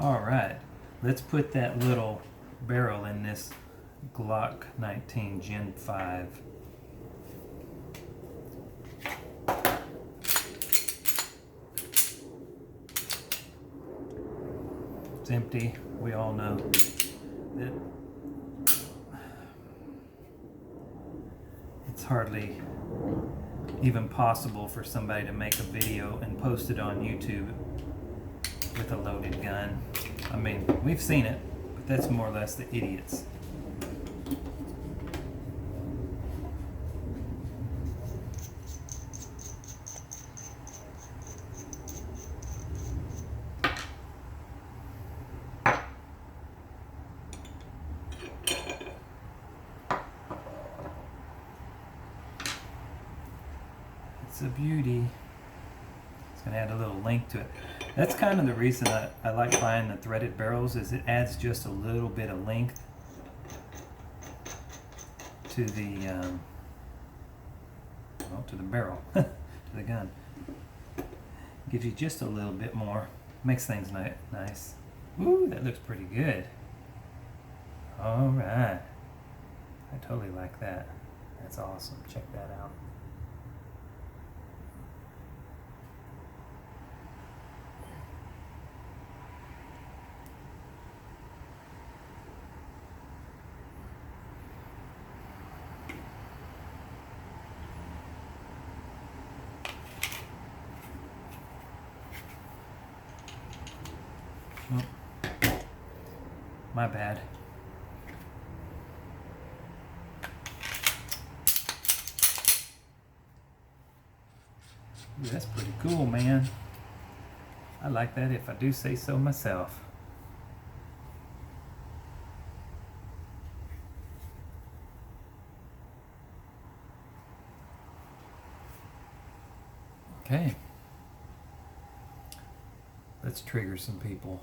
All right, let's put that little barrel in this Glock 19 Gen 5. It's empty. We all know that it's hardly even possible for somebody to make a video and post it on YouTube with a loaded gun. I mean, we've seen it, but that's more or less the idiots. It's a beauty. It's going to add a little length to it. That's kind of the reason I like buying the threaded barrels, is it adds just a little bit of length to the to the barrel, to the gun. Gives you just a little bit more. Makes things nice. Ooh, that looks pretty good. All right. I totally like that. That's awesome. Check that out. Oh, my bad. Ooh, that's pretty cool, man. I like that, if I do say so myself. Okay. Let's trigger some people.